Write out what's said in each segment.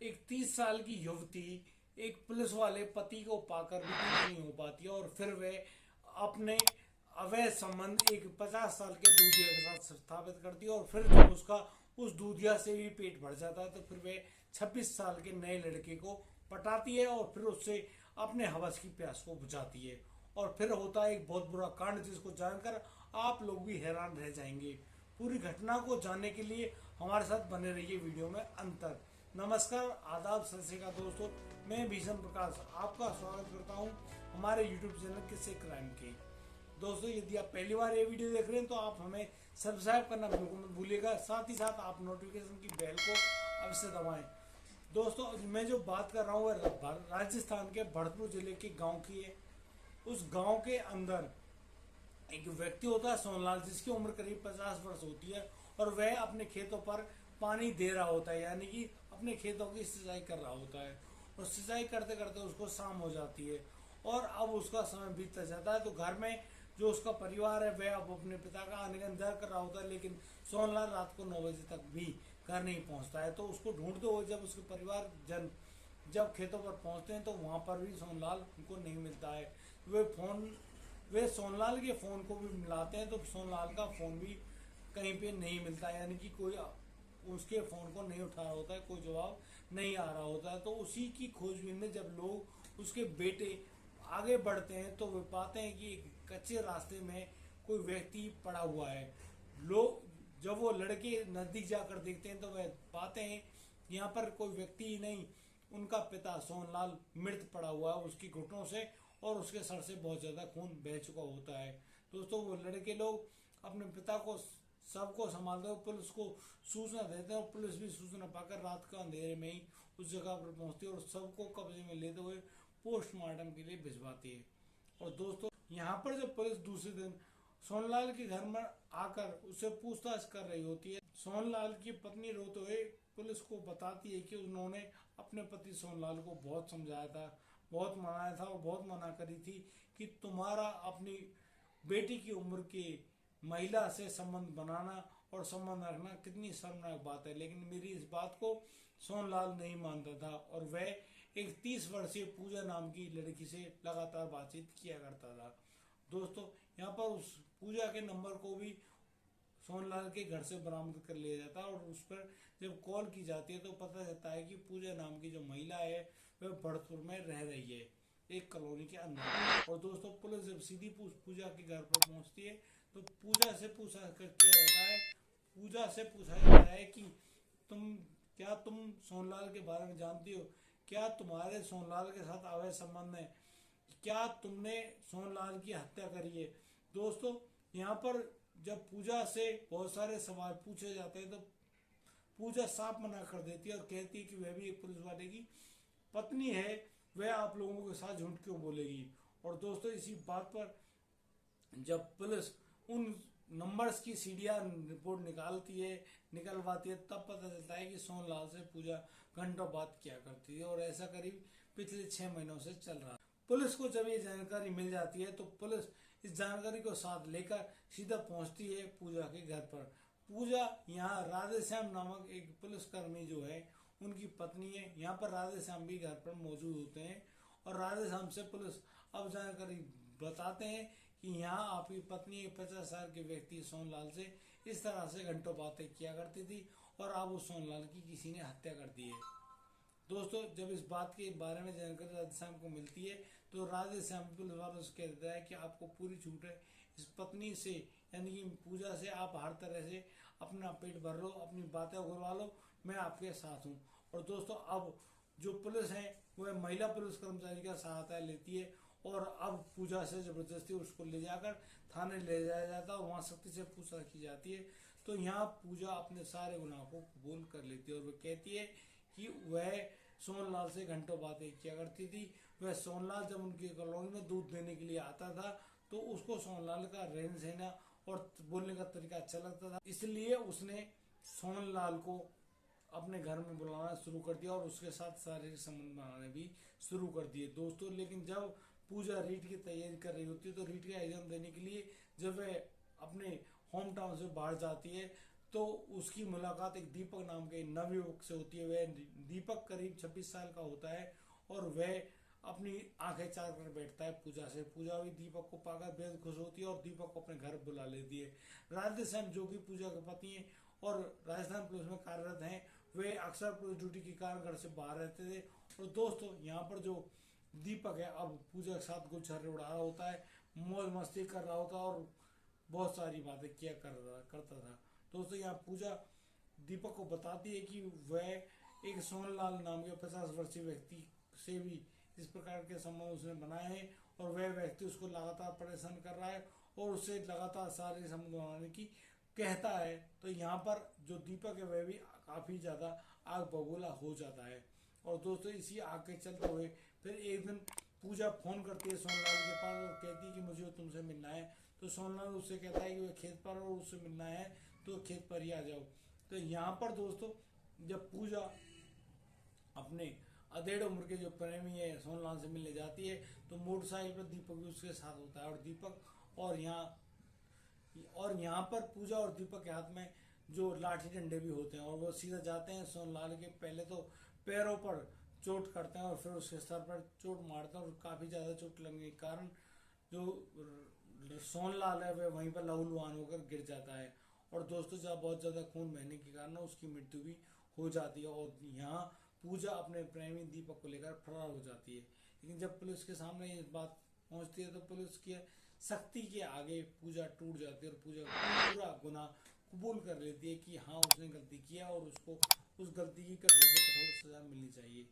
एक 30 साल की युवती एक पुलिस वाले पति को पाकर भी खुश नहीं हो पाती है, और फिर वे अपने अवैध संबंध एक 50 साल के दूधिया के साथ स्थापित करती है। और फिर जब उसका उस दूधिया से भी पेट भर जाता है तो फिर वे 26 साल के नए लड़के को पटाती है और फिर उससे अपने हवस की प्यास को बुझाती है। और फिर होता है एक बहुत बुरा कांड, जिसको जानकर आप लोग भी हैरान रह जाएंगे। पूरी घटना को जानने के लिए हमारे साथ बने रहिए वीडियो में अंत तक। नमस्कार, आदाब, सत श्री अकाल दोस्तों, मैं भीषण प्रकाश आपका स्वागत करता हूं हमारे यूट्यूब चैनल किस्से क्राइम के। दोस्तों, यदि आप पहली बार ये वीडियो देख रहे हैं तो आप हमें सब्सक्राइब करना बिल्कुल मत भूलिएगा, साथ ही साथ आप नोटिफिकेशन की बेल को अवश्य दबाएं। दोस्तों, मैं जो बात कर रहा हूँ वह राजस्थान के भरतपुर जिले के गाँव की है। उस गाँव के अंदर एक व्यक्ति होता है सोनलाल, जिसकी उम्र करीब 50 वर्ष होती है, और वह अपने खेतों पर पानी दे रहा होता है, यानी कि अपने खेतों की सिंचाई कर रहा होता है। और सिंचाई करते करते उसको शाम हो जाती है और अब उसका समय बीतता जाता है। तो घर में जो उसका परिवार है वह अब अपने पिता का आने का इंतजार कर रहा होता है, लेकिन सोनलाल रात को 9 बजे तक भी घर नहीं पहुंचता है। तो उसको ढूंढते हुए जब उसके परिवार जन जब खेतों पर पहुंचते हैं तो वहां पर भी सोनलाल उनको नहीं मिलता है। वे सोनलाल के फ़ोन को भी मिलाते हैं तो सोनलाल का फ़ोन भी कहीं पे नहीं मिलता, यानी कि कोई उसके फ़ोन को नहीं उठा रहा होता है, कोई जवाब नहीं आ रहा होता है। तो उसी की खोजबीन में जब लोग उसके बेटे आगे बढ़ते हैं तो वे पाते हैं कि एक कच्चे रास्ते में कोई व्यक्ति पड़ा हुआ है। लोग जब वो लड़के नज़दीक जाकर देखते हैं तो वह पाते हैं यहाँ पर कोई व्यक्ति ही नहीं, उनका पिता सोनलाल मृत पड़ा हुआ है उसकी घुटनों से, और उसके सर से बहुत ज़्यादा खून बह चुका होता है। दोस्तों, वो लड़के लोग अपने पिता को सबको संभालते हुए पुलिस को सूचना देते हैं, और पुलिस भी सूचना पाकर रात का अंधेरे में ही उस जगह पर पहुंचती है और सबको कब्जे में लेते हुए पोस्टमार्टम के लिए भिजवाती है। और दोस्तों, यहाँ पर जब पुलिस दूसरे दिन सोनलाल के घर में आकर उससे पूछताछ कर रही होती है, सोनलाल की पत्नी रोते हुए पुलिस को बताती है कि उन्होंने अपने पति सोनलाल को बहुत समझाया था, बहुत मनाया था और बहुत मना करी थी कि तुम्हारा अपनी बेटी की उम्र की महिला से संबंध बनाना और संबंध रखना कितनी शर्मनाक बात है। लेकिन मेरी इस बात को सोनलाल नहीं मानता था और वह एक 30 वर्षीय पूजा नाम की लड़की से लगातार बातचीत किया करता था। दोस्तों, यहाँ पर उस पूजा के नंबर को भी सोनलाल के घर से बरामद कर लिया जाता है, और उस पर जब कॉल की जाती है तो पता चलता है कि पूजा नाम की जो महिला है वह भरतपुर में रह रही है, एक कॉलोनी के अंदर। और दोस्तों, पुलिस जब सीधी पूजा के घर पर पहुंचती है तो पूजा से पूछा किया जाता है, पूजा से पूछा जाता है कि तुम सोनलाल के बारे में जानती हो, क्या तुम्हारे सोनलाल के साथ अवैध संबंध है, क्या तुमने सोनलाल की हत्या करी है। दोस्तों, यहाँ पर जब पूजा से बहुत सारे सवाल पूछे जाते हैं तो पूजा साफ मना कर देती है और कहती है कि वह भी एक पुलिस वाले की पत्नी है, वह आप लोगों के साथ झूठ क्यों बोलेगी। और दोस्तों, इसी बात पर जब पुलिस उन नंबर्स की सीडिया रिपोर्ट निकलवाती है तब पता चलता है कि सोनलाल से पूजा घंटों बात किया करती है, और ऐसा करीब पिछले 6 महीनों से चल रहा है। पुलिस को जब ये जानकारी मिल जाती है तो पुलिस इस जानकारी को साथ लेकर सीधा पहुंचती है पूजा के घर पर। पूजा यहाँ राधेश्याम नामक एक पुलिसकर्मी जो है उनकी पत्नी है, यहाँ पर राधेश्याम भी घर पर मौजूद होते हैं, और राधेश्याम से पुलिस अब जानकारी बताते हैं कि यहाँ आपकी पत्नी 50 साल के व्यक्ति सोनलाल से इस तरह से घंटों बातें किया करती थी, और अब उस सोनलाल की किसी ने हत्या कर दी है। दोस्तों, जब इस बात के बारे में जानकारी राधेश्याम को मिलती है तो राधेश्याम पुलिस वालों से कहता है कि आपको पूरी छूट है, इस पत्नी से यानी कि पूजा से आप हर तरह से अपना पेट भर लो, अपनी बातें उगलवा लो, मैं आपके साथ हूँ। और दोस्तों, अब जो पुलिस है वह महिला पुलिस कर्मचारी का सहायता लेती है, और अब पूजा से जबरदस्ती उसको ले जाकर थाने ले जाया जाता है और वहाँ सख्ती से पूछताछ की जाती है। तो यहाँ पूजा अपने सारे गुनाह को कबूल कर लेती है और वह कहती है कि वह सोनलाल से घंटों बातें किया करती थी। वह सोनलाल जब उनकी कॉलोनी में दूध देने के लिए आता था तो उसको सोनलाल का रहन सहना और बोलने का तरीका अच्छा लगता था, इसलिए उसने सोनलाल को अपने घर में बुलाना शुरू कर दिया और उसके साथ शारीरिक संबंध बनाने भी शुरू कर दिए। दोस्तों, लेकिन जब पूजा रीट की तैयारी कर रही होती है तो रीट का एग्जाम देने के लिए जब वह अपने होम टाउन से बाहर जाती है तो उसकी मुलाकात एक दीपक नाम के नवयुवक से होती है। वह दीपक करीब 26 साल का होता है और वह अपनी आंखें चार कर बैठता है पूजा से। पूजा भी दीपक को पाकर बेहद खुश होती है और दीपक को अपने घर बुला लेती है। राधेश्याम जो कि पूजा के पति हैं और राजस्थान पुलिस में कार्यरत हैं, वे अक्सर पुलिस ड्यूटी के कारण घर से बाहर रहते थे। और दोस्तों यहाँ पर जो दीपक है अब पूजा के साथ गुलछर्रे उड़ा रहा होता है, मौज मस्ती कर रहा होता है और बहुत सारी बातें किया करता था। दोस्तों यहाँ पूजा दीपक को बताती है कि वह एक सोनलाल नाम के 50 वर्षीय व्यक्ति से भी इस प्रकार के संबंध उसने बनाए हैं और वह व्यक्ति उसको लगातार परेशान कर रहा है और उससे लगातार सारे संबंध बनाने की कहता है। तो यहाँ पर जो दीपक है वह भी काफ़ी ज़्यादा आग बबूला हो जाता है। और दोस्तों इसी आग के चलते हुए फिर एक दिन पूजा फोन करती है सोनलाल के पास और कहती है कि मुझे तुमसे मिलना है। तो सोनलाल उससे कहता है कि वह खेत पर और उससे मिलना है तो खेत पर ही आ जाओ। तो यहाँ पर दोस्तों जब पूजा अपने अधेड़ उम्र के जो प्रेमी है सोनलाल से मिलने जाती है तो मोटरसाइकिल पर दीपक भी उसके साथ होता है। और दीपक और यहाँ पर पूजा और दीपक के हाथ में जो लाठी डंडे भी होते हैं और वो सीधा जाते हैं सोनलाल के पहले तो पैरों पर चोट करते हैं और फिर उसके सर पर चोट मारते हैं और काफ़ी ज़्यादा चोट लगने के कारण जो सोनलाल है वह वहीं पर लहूलुहान होकर गिर जाता है। और दोस्तों जब बहुत ज़्यादा खून बहने के कारण उसकी मृत्यु भी हो जाती है और यहाँ पूजा अपने प्रेमी दीपक को लेकर फरार हो जाती है। लेकिन जब पुलिस के सामने ये बात पहुंचती है तो पुलिस की सख्ती के आगे पूजा टूट जाती है और पूजा पूरा गुनाह कबूल कर लेती है कि हाँ उसने गलती किया और उसको उस गलती की कठोर से कठोर सजा मिलनी चाहिए।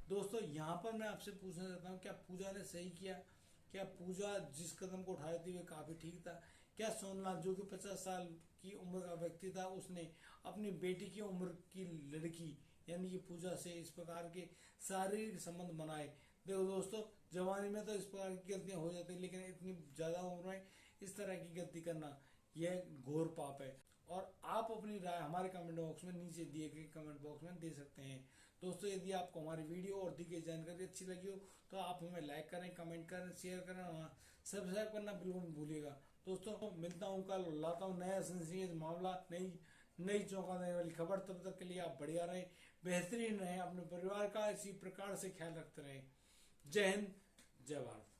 दोस्तों यहाँ पर मैं आपसे पूछना चाहता हूँ, क्या पूजा ने सही किया? क्या पूजा जिस कदम को उठाई थी वह काफ़ी ठीक था? क्या सोनलाल जो कि 50 साल की उम्र का व्यक्ति था उसने अपनी बेटी की उम्र की लड़की यानी कि पूजा से इस प्रकार के शारीरिक संबंध बनाए? देखो दोस्तों जवानी में तो इस प्रकार की गलतियां हो जाती है लेकिन इतनी ज़्यादा उम्र में इस तरह की गलती करना यह घोर पाप है। और आप अपनी राय हमारे कमेंट बॉक्स में नीचे दिए गए कमेंट बॉक्स में दे सकते हैं। दोस्तों यदि आपको हमारी वीडियो और दी गई जानकारी अच्छी लगी हो तो आप हमें लाइक करें, कमेंट करें, शेयर करें और सब्सक्राइब करना बिल्कुल मत भूलिएगा। दोस्तों मिलता हूँ कल, लाता हूँ नया सेंसेशनल मामला, नई नई चौंका देने वाली खबर। तब तक के लिए आप बढ़िया रहें, बेहतरीन रहें, अपने परिवार का इसी प्रकार से ख्याल रखते रहें। जय हिंद, जय भारत।